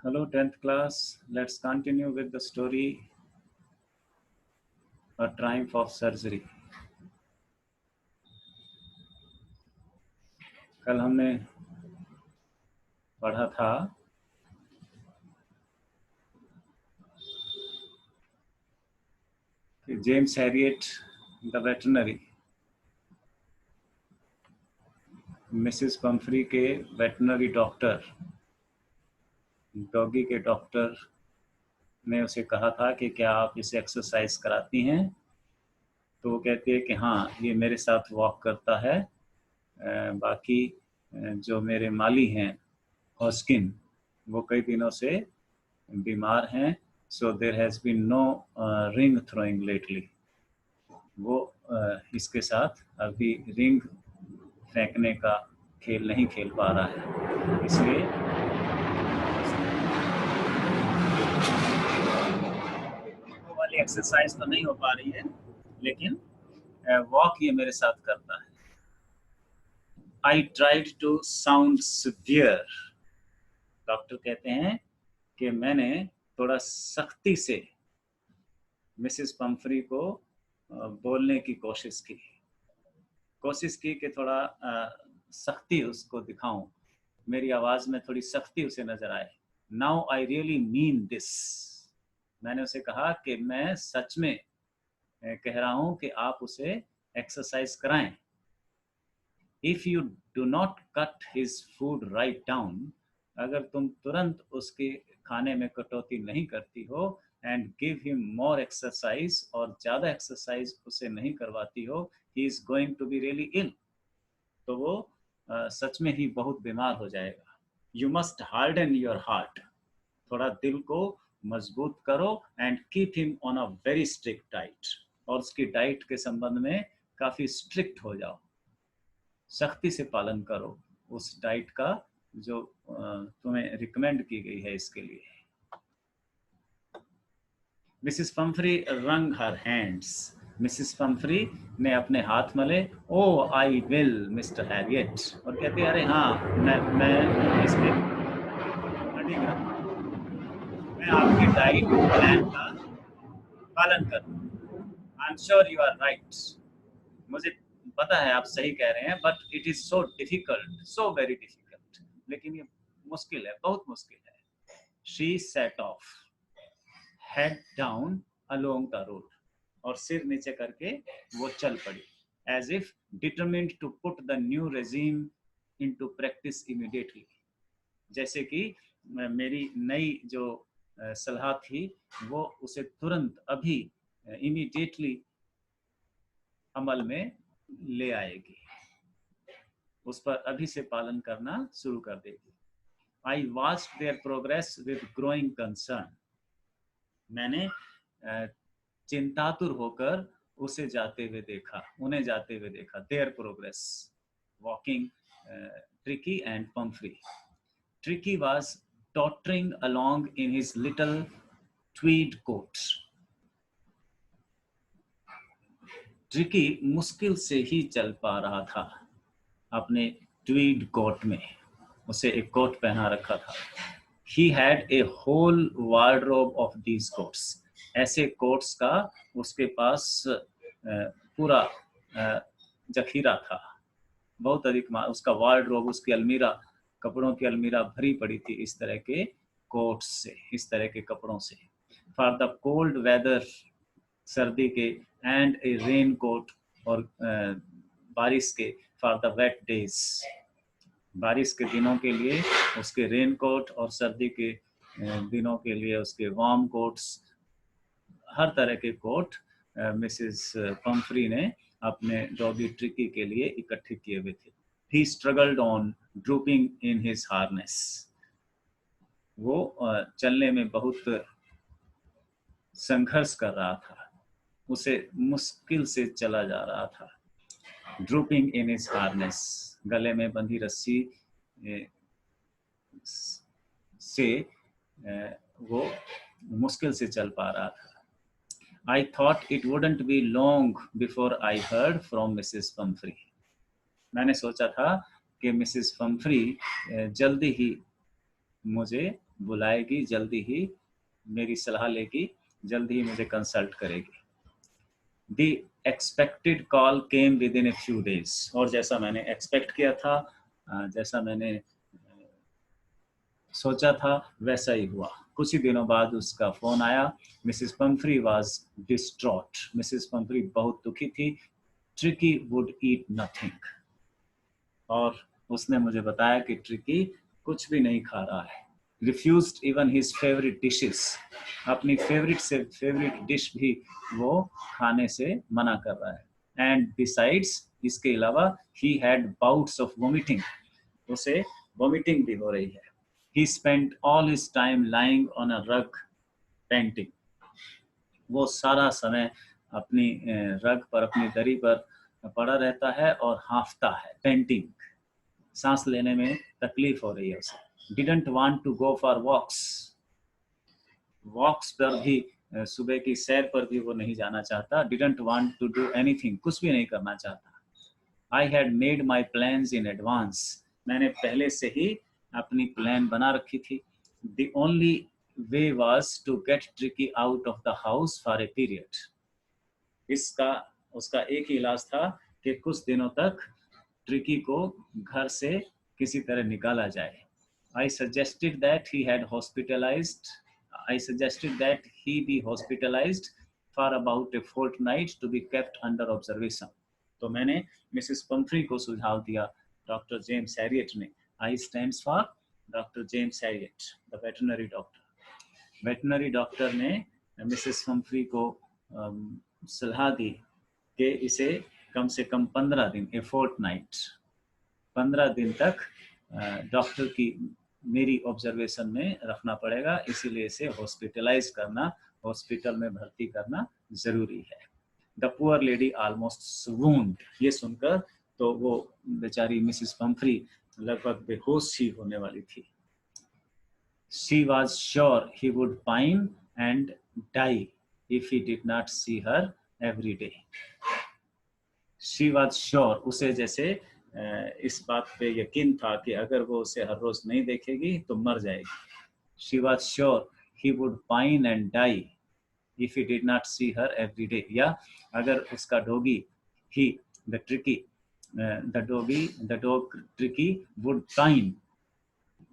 Hello 10th class, let's continue with the story A Triumph of Surgery. कल हमने पढ़ा था कि James Harriet the veterinary, Mrs Pomfrey के वेटरनरी डॉक्टर, डॉगी के डॉक्टर ने उसे कहा था कि क्या आप इसे एक्सरसाइज कराती हैं। तो वो कहती है कि हाँ, ये मेरे साथ वॉक करता है। बाकी जो मेरे माली हैं हॉस्किन, वो कई दिनों से बीमार हैं। So there has been no ring throwing lately. वो इसके साथ अभी रिंग फेंकने का खेल नहीं खेल पा रहा है, इसलिए वो वाली एक्सरसाइज तो नहीं हो पा रही है, लेकिन वॉक ये मेरे साथ करता है। I tried to sound severe. Doctor कहते हैं कि मैंने थोड़ा सख्ती से मिसेस पंफ्री को बोलने की कोशिश की कि थोड़ा सख्ती उसको दिखाऊं, मेरी आवाज में थोड़ी सख्ती उसे नजर आए। Now I really mean this. मैंने उसे कहा कि मैं सच में कह रहा हूं कि आप उसे एक्सरसाइज कराएं। If you do not cut his food write down, अगर तुम तुरंत उसके खाने में कटौती नहीं करती हो, and give him more exercise, और ज्यादा एक्सरसाइज उसे नहीं करवाती हो, he is going to be really ill. तो वो सच में ही बहुत बीमार हो जाएगा। You must harden your heart, थोड़ा दिल को मजबूत करो, and keep him on a very strict diet, और उसकी डाइट के संबंध में काफी स्ट्रिक्ट हो जाओ, सख्ती से पालन करो उस डाइट का जो तुम्हें रिकमेंड की गई है इसके लिए। मिसेस पंफ्री रंग हर हैंड्स। मिसेस पंफ्री ने अपने हाथ मले। ओ आई विल मिस्टर हैरियट, और कहते अरे हाँ, मैं इस पे अडिग रहूंगा, मैं आपके डाइट प्लान का पालन करूंगा। I am sure you are right, मुझे पता है आप सही कह रहे हैं, but it is so difficult, so very difficult, लेकिन ये मुश्किल है, बहुत मुश्किल है। She set off, head down along the road, और सिर नीचे करके वो चल पड़ी, as if determined to put the new regime into practice immediately. जैसे कि मेरी नई जो सलाह थी वो उसे तुरंत अभी इमीडिएटली अमल में ले आएगी, उस पर अभी से पालन करना शुरू कर देगी। I watched there progress with growing concern, मैंने चिंतातुर होकर उसे जाते हुए देखा, उन्हें जाते हुए देखा। There progress, walking tricky and Pomfrey. Tricky was tottering along in his little tweed coat. Tricky मुश्किल से ही चल पा रहा था अपने ट्वीड कोट में, उसे एक कोट पहना रखा था। He had a whole wardrobe of these coats. ऐसे कोट्स का उसके पास पूरा जखीरा था, बहुत अधिक। उसका वार्डरोब, उसकी अलमीरा, कपड़ों की अलमीरा भरी पड़ी थी इस तरह के कोट्स से, इस तरह के कपड़ों से। फॉर द कोल्ड वेदर, सर्दी के, एंड ए रेन कोट, और बारिश के, फॉर द वेट डेज, बारिश के दिनों के लिए उसके रेन कोट, और सर्दी के दिनों के लिए उसके वार्म कोट्स। हर तरह के कोट मिसेस पंफ्री ने अपने डॉगी ट्रिकी के लिए इकट्ठे किए हुए थे। He struggled on, drooping in his harness. वो चलने में बहुत संघर्ष कर रहा था, उसे मुश्किल से चला जा रहा था। Drooping in his harness, गले में बंधी रस्सी से वो मुश्किल से चल पा रहा था। I thought it wouldn't be long before I heard from Mrs. Pumphrey. मैंने सोचा था कि मिसेस पंफ्री जल्दी ही मुझे बुलाएगी, जल्दी ही मेरी सलाह लेगी, जल्दी ही मुझे कंसल्ट करेगी। The expected call came within a few days, और जैसा मैंने एक्सपेक्ट किया था, जैसा मैंने सोचा था, वैसा ही हुआ। कुछ ही दिनों बाद उसका फोन आया। Mrs Pomfrey was distraught. Mrs Pomfrey बहुत दुखी थी। ट्रिकी वुड ईट नथिंग, और उसने मुझे बताया कि ट्रिकी कुछ भी नहीं खा रहा है। Refused even his favourite dishes, अपनी फेवरेट से फेवरेट डिश भी वो खाने से मना कर रहा है। एंड बिसाइड्स, इसके अलावा, he had bouts of vomiting, उसे वोमिटिंग भी हो रही है। ही spent all his time lying on a रग पेंटिंग, वो सारा समय अपनी रग पर, अपनी दरी पर पड़ा रहता है और हांफता है। पेंटिंग, सांस लेने में तकलीफ हो रही है उसे। Didn't want to go for walks, walks पर भी, सुबह की सैर पर भी वो नहीं जाना चाहता। Didn't want to do anything, कुछ भी नहीं करना चाहता। I had made my plans in advance, मैंने पहले से ही अपनी प्लान बना रखी थी। The only way was to get Tricky out of the house for a period. इसका उसका एक ही इलाज था कि कुछ दिनों तक ट्रिकी को घर से किसी तरह निकाला जाए। I suggested that he had hospitalized. I suggested that he be hospitalized for about a fortnight to be kept under observation. तो मैंने मिसेस पंफ्री को सुझाव दिया, डॉक्टर जेम्स हैरियट ने। I stands for doctor James Harriet, the veterinary doctor. Veterinary doctor ने Mrs Pomfrey को सलाह दी कि इसे कम से कम 15 दिन, ए फोर्टनाइट, 15 दिन तक डॉक्टर की मेरी ऑब्जर्वेशन में रखना पड़ेगा, इसीलिए इसे हॉस्पिटलाइज करना, हॉस्पिटल में भर्ती करना जरूरी है। द पुअर लेडी ऑलमोस्ट स्वून्ड, ये सुनकर तो वो बेचारी मिसेस पंफ्री लगभग बेहोश ही होने वाली थी। She was sure he would pine and die if he did not see her every day. She was sure, उसे जैसे इस बात पे यकीन था कि अगर वो उसे हर रोज नहीं देखेगी तो मर जाएगी। She was sure he would pine and die if he did not see her every day. या अगर उसका doggy, he, the tricky, the dog tricky would pine,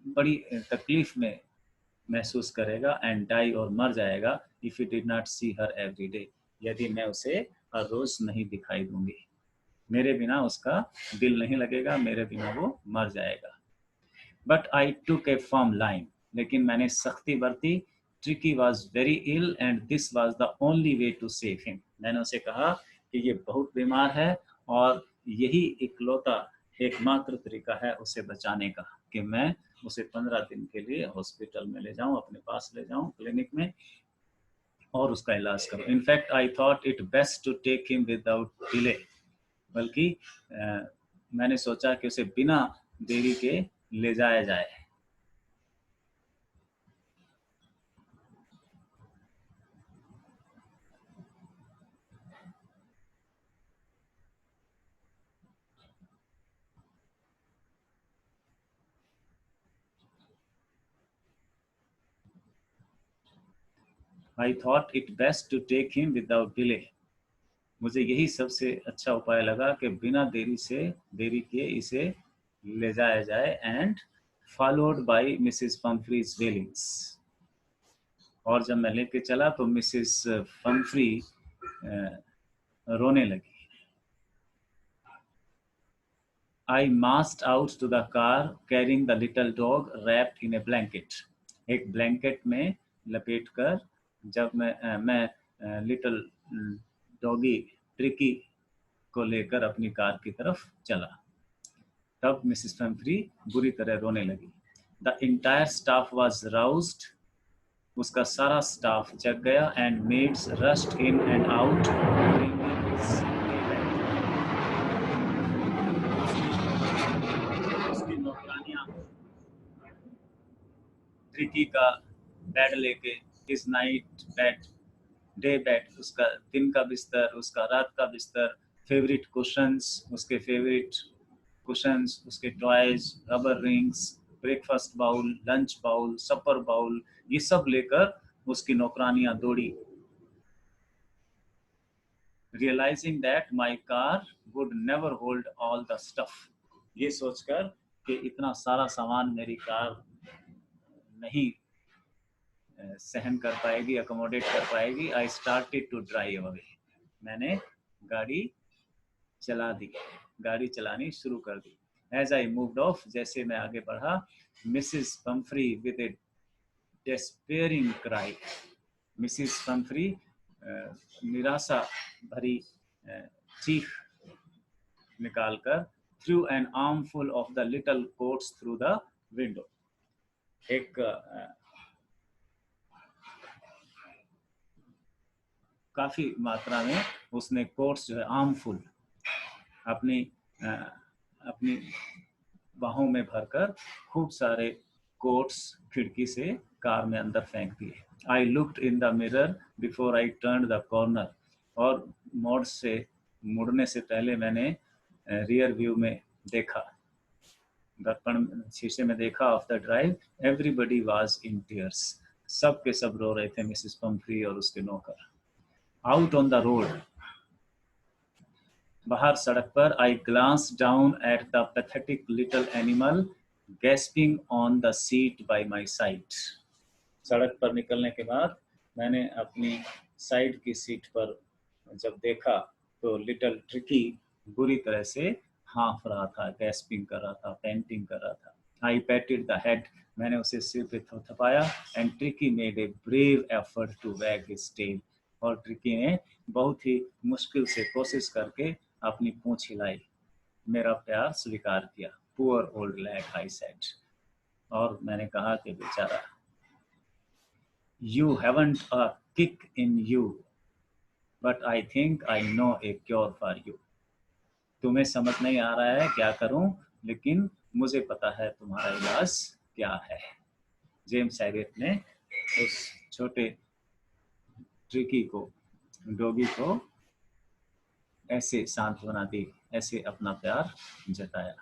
बड़ी तकलीफ में महसूस करेगा, एंड डाई, और मर जाएगा, if you did not see her every day, यदि मैं उसे हर रोज नहीं दिखाई दूंगी। मेरे बिना उसका दिल नहीं लगेगा, मेरे बिना वो मर जाएगा। But I took a firm line, लेकिन मैंने सख्ती बरती। Tricki was very ill and this was the only way to save him. मैंने उसे कहा कि ये बहुत बीमार है और यही इकलौता एकमात्र तरीका है उसे बचाने का, कि मैं उसे 15 दिन के लिए हॉस्पिटल में ले जाऊं, अपने पास ले जाऊं, क्लिनिक में, और उसका इलाज करूं। In fact I thought it best to take him without delay, बल्कि मैंने सोचा कि उसे बिना देरी के ले जाया जाए। I thought it best to take him without delay. मुझे यही सबसे अच्छा उपाय लगा कि बिना देरी किए इसे ले जाया जाए। एंड फॉलोड बाय मिसेस पंफ्रीज वेलिंग्स, और जब मैं लेके चला तो मिसेस पंफ्री रोने लगी। I marched out to the car carrying the little dog wrapped in a blanket. एक ब्लैंकेट में लपेटकर जब मैं लिटिल डॉगी ट्रिकी को लेकर अपनी कार की तरफ चला, तब मिसेस पंफ्री बुरी तरह रोने लगी। The entire staff was roused, उसका सारा स्टाफ जग गया। And maids rushed in and out, उसकी नौकरानियां ट्रिकी का बेड लेके, his night bed, day bed, उसका दिन का बिस्तर, उसका रात का बिस्तर, फेवरेट कुशंस, उसके फेवरेट कुशंस, उसके toys, rubber rings, breakfast bowl, lunch bowl, supper bowl, ये सब लेकर उसकी नौकरानियां दौड़ी। Realising that my car would never hold all the stuff, ये सोचकर कि इतना सारा सामान मेरी कार नहीं सहन कर पाएगी, अकोमोडेट कर पाएगी। I started to drive away, मैंने गाड़ी चला दी, गाड़ी चलानी शुरू कर दी। एज आई मूव्ड ऑफ, जैसे मैं आगे बढ़ा, Mrs Pumphrey with a despairing cry, Mrs Pumphrey निराशा भरी चीख निकालकर, threw an armful of the little coats through the window, एक काफी मात्रा में उसने कोट्स जो है आर्मफुल अपनी अपनी बाहों में भरकर खूब सारे कोट्स खिड़की से कार में अंदर फेंक दिए। I looked in the mirror before I turn the corner, और मोड़ से मुड़ने से पहले मैंने रियर व्यू में देखा, दर्पण शीशे में देखा of the drive. Everybody was in tears, सब के सब रो रहे थे, मिसेस पंफ्री और उसके नौकर। आउट ऑन द रोड, बाहर सड़क पर, I glance down at the pathetic little animal gasping on the seat by my side. सड़क पर निकलने के बाद मैंने अपनी साइड की सीट पर जब देखा तो लिटिल ट्रिकी बुरी तरह से हाँफ रहा था, गैस्पिंग कर रहा था, पेंटिंग कर रहा था। आई पैटेड द हेड, मैंने उसे सिर पे थपथपाया। And Tricki made a brave effort to wag his tail, और ट्रिकी ने बहुत ही मुश्किल से कोशिश करके अपनी पूंछ हिलाई, मेरा प्यार स्वीकार किया। Poor old lad, I said, और मैंने कहा कि बेचारा, you haven't a kick in you but I think I know a cure for you. तुम्हें समझ नहीं आ रहा है क्या करूं, लेकिन मुझे पता है तुम्हारा इलाज क्या है। जेम्स हैरियट ने उस छोटे ट्रिकी को, डॉगी को ऐसे सांत्वना दी, ऐसे अपना प्यार जताया।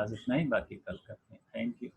आज इतना ही, बाकी कल करते हैं। Thank you.